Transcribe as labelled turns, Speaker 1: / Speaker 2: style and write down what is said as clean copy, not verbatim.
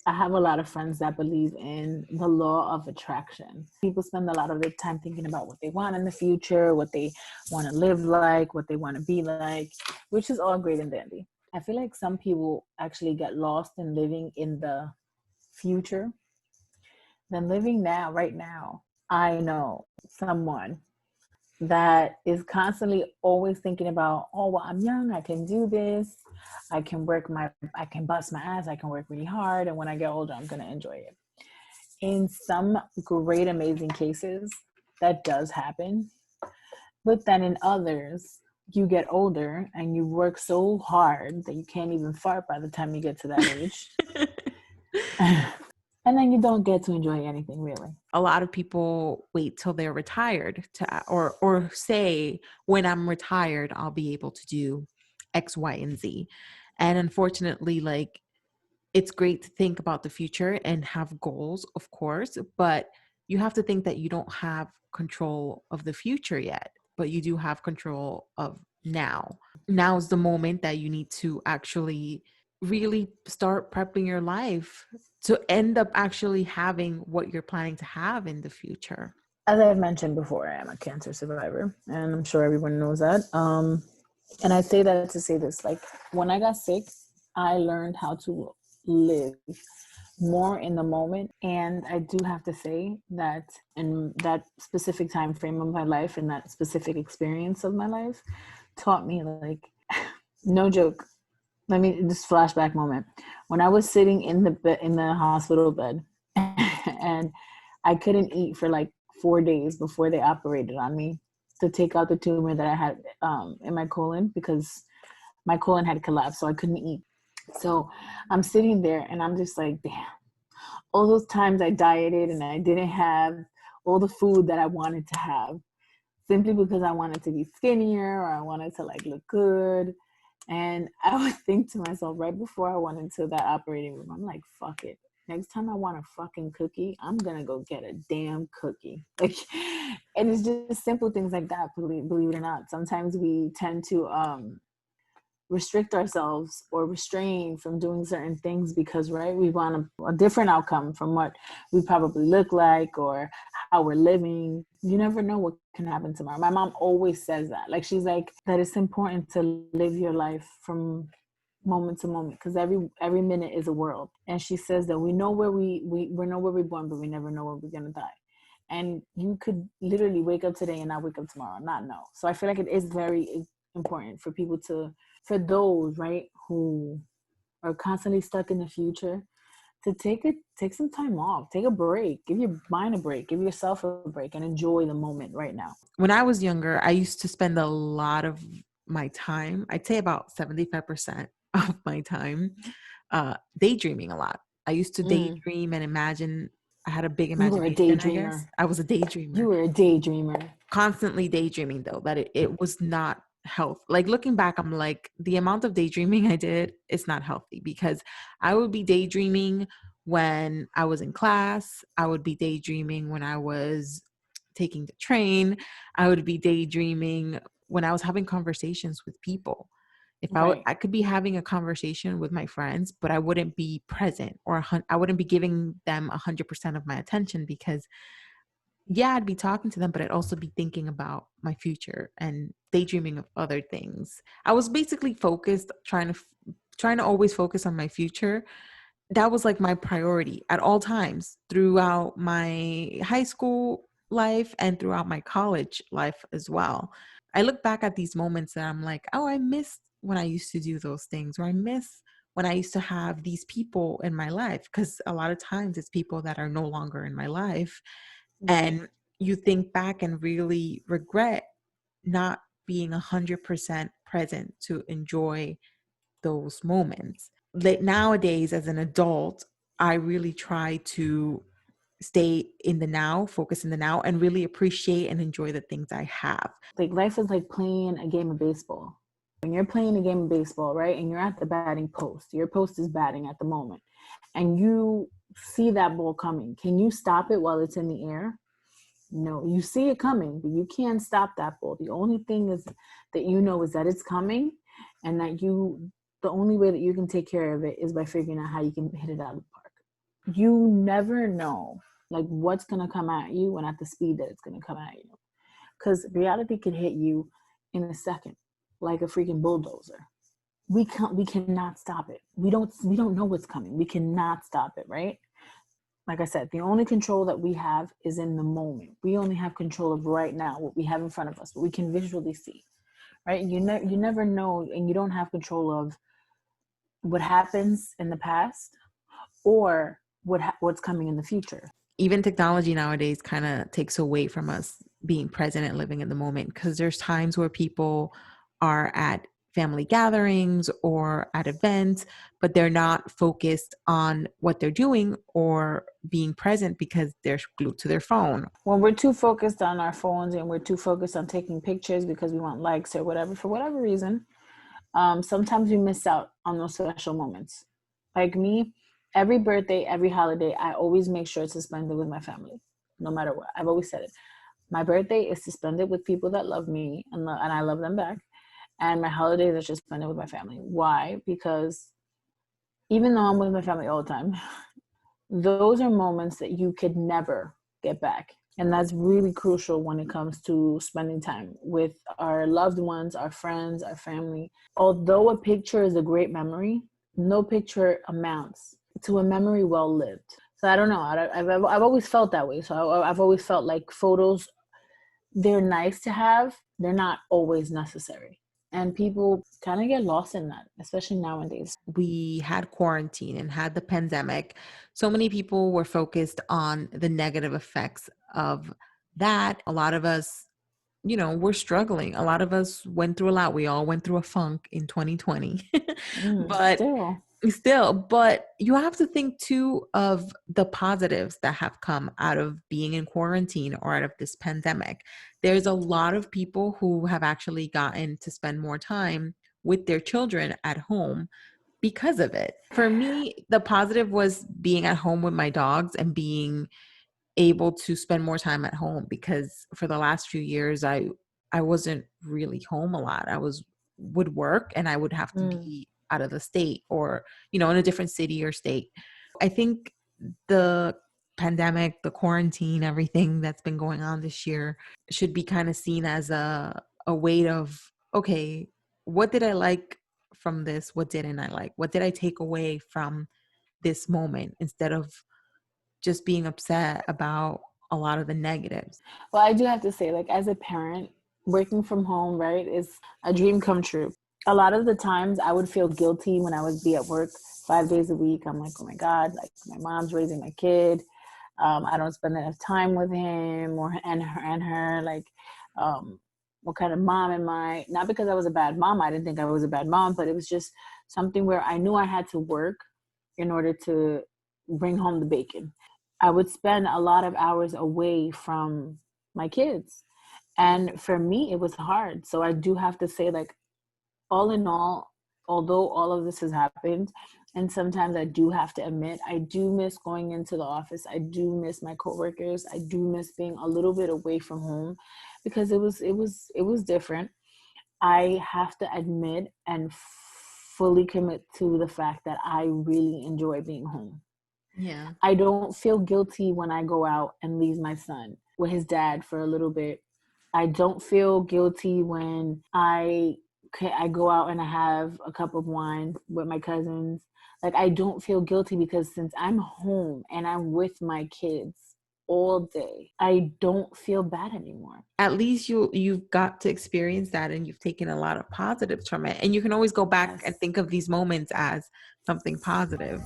Speaker 1: I have a lot of friends that believe in the law of attraction. People spend a lot of their time thinking about what they want in the future, what they want to live like, what they want to be like, which is all great and dandy. I feel like some people actually get lost in living in the future than living now, right now. I know someone that is constantly always thinking about, oh, well, I'm young, I can do this, I can bust my ass, I can work really hard, and when I get older, I'm going to enjoy it. In some great, amazing cases, that does happen. But then in others, you get older and you work so hard that you can't even fart by the time you get to that age. And then you don't get to enjoy anything really.
Speaker 2: A lot of people wait till they're retired to, or say, when I'm retired, I'll be able to do X, Y, and Z. And unfortunately, like, it's great to think about the future and have goals, of course, but you have to think that you don't have control of the future yet, but you do have control of now. Now is the moment that you need to actually really start prepping your life to end up actually having what you're planning to have in the future.
Speaker 1: As I've mentioned before, I am a cancer survivor, and I'm sure everyone knows that. And I say that to say this, like, when I got sick, I learned how to live more in the moment. And I do have to say that in that specific time frame of my life and that specific experience of my life taught me, like, no joke. Let me just flashback moment. When I was sitting in the hospital bed and I couldn't eat for like 4 days before they operated on me to take out the tumor that I had in my colon, because my colon had collapsed, so I couldn't eat. So I'm sitting there and I'm just like, damn, all those times I dieted and I didn't have all the food that I wanted to have simply because I wanted to be skinnier or I wanted to like look good. And I would think to myself right before I went into that operating room, I'm like, fuck it. Next time I want a fucking cookie, I'm going to go get a damn cookie. Like, and it's just simple things like that, believe it or not. Sometimes we tend to restrict ourselves or restrain from doing certain things because, right, we want a different outcome from what we probably look like or how we're living. You never know what can happen tomorrow. My mom always says that. Like, she's like, that it's important to live your life from moment to moment because every minute is a world. And she says that we know where we know where we're born, but we never know where we're gonna die. And you could literally wake up today and not wake up tomorrow, not know. So I feel like it is very important for people to, for those, right, who are constantly stuck in the future, to take some time off, take a break, give your mind a break, give yourself a break, and enjoy the moment right now.
Speaker 2: When I was younger, I used to spend a lot of my time, I'd say about 75% of my time, daydreaming a lot. I used to daydream and imagine. I had a big
Speaker 1: You were a
Speaker 2: imagination, I guess.
Speaker 1: daydreamer.
Speaker 2: I was a daydreamer.
Speaker 1: You were a daydreamer.
Speaker 2: Constantly daydreaming, though, that it was not health. Like, looking back, I'm like, the amount of daydreaming I did is not healthy, because I would be daydreaming when I was in class. I would be daydreaming when I was taking the train. I would be daydreaming when I was having conversations with people. If
Speaker 1: Right.
Speaker 2: I could be having a conversation with my friends, but I wouldn't be present, or I wouldn't be giving them 100% of my attention, because yeah, I'd be talking to them, but I'd also be thinking about my future and daydreaming of other things. I was basically focused, trying to always focus on my future. That was like my priority at all times throughout my high school life and throughout my college life as well. I look back at these moments and I'm like, oh, I miss when I used to do those things, or I miss when I used to have these people in my life, because a lot of times it's people that are no longer in my life. And you think back and really regret not being 100% present to enjoy those moments. Like, nowadays, as an adult, I really try to stay in the now, focus in the now, and really appreciate and enjoy the things I have.
Speaker 1: Like, life is like playing a game of baseball. When you're playing a game of baseball, right, and you're at the batting post, your post is batting at the moment, and you see that ball coming, can you stop it while it's in the air? No, you see it coming, but you can't stop that ball. The only thing is that you know is that it's coming, and that the only way that you can take care of it is by figuring out how you can hit it out of the park. You never know like what's gonna come at you and at the speed that it's gonna come at you. Because reality can hit you in a second, like a freaking bulldozer. We cannot stop it. We don't know what's coming. We cannot stop it, right? Like I said, the only control that we have is in the moment. We only have control of right now, what we have in front of us, what we can visually see, right? You never know, and you don't have control of what happens in the past or what's coming in the future.
Speaker 2: Even technology nowadays kind of takes away from us being present and living in the moment, because there's times where people are at family gatherings or at events, but they're not focused on what they're doing or being present because they're glued to their phone.
Speaker 1: When we're too focused on our phones and we're too focused on taking pictures because we want likes or whatever, for whatever reason, sometimes we miss out on those special moments. Like me, every birthday, every holiday, I always make sure to spend it with my family, no matter what. I've always said it. My birthday is to spend it with people that love me and I love them back. And my holidays are just spend it with my family. Why? Because even though I'm with my family all the time, those are moments that you could never get back. And that's really crucial when it comes to spending time with our loved ones, our friends, our family. Although a picture is a great memory, no picture amounts to a memory well lived. So I don't know. I've always felt that way. So I've always felt like photos, they're nice to have, they're not always necessary. And people kind of get lost in that, especially nowadays.
Speaker 2: We had quarantine and had the pandemic. So many people were focused on the negative effects of that. A lot of us, we're struggling. A lot of us went through a lot. We all went through a funk in 2020. But
Speaker 1: Still.
Speaker 2: but you have to think too of the positives that have come out of being in quarantine or out of this pandemic. There's a lot of people who have actually gotten to spend more time with their children at home because of it. For me, the positive was being at home with my dogs and being able to spend more time at home, because for the last few years I wasn't really home a lot. Would work and I would have to
Speaker 1: Mm.
Speaker 2: be out of the state or in a different city or state. I think the pandemic, the quarantine, everything that's been going on this year should be kind of seen as a weight of, okay, what did I like from this? What didn't I like? What did I take away from this moment, instead of just being upset about a lot of the negatives.
Speaker 1: Well, I do have to say, like, as a parent, working from home, right, is a dream come true. A lot of the times I would feel guilty when I would be at work 5 days a week. I'm like, oh my God, like my mom's raising my kid. I don't spend enough time with him or and her. Like, what kind of mom am I? Not because I was a bad mom. I didn't think I was a bad mom, but it was just something where I knew I had to work in order to bring home the bacon. I would spend a lot of hours away from my kids. And for me, it was hard. So I do have to say, like, all in all, although all of this has happened, and sometimes I do have to admit, I do miss going into the office. I do miss my coworkers. I do miss being a little bit away from home because it was different. I have to admit and fully commit to the fact that I really enjoy being home.
Speaker 2: Yeah.
Speaker 1: I don't feel guilty when I go out and leave my son with his dad for a little bit. I don't feel guilty when I go out and I have a cup of wine with my cousins. Like, I don't feel guilty because since I'm home and I'm with my kids all day, I don't feel bad anymore.
Speaker 2: At least you've got to experience that, and you've taken a lot of positives from it. And you can always go back and
Speaker 1: Yes.
Speaker 2: think of these moments as something positive.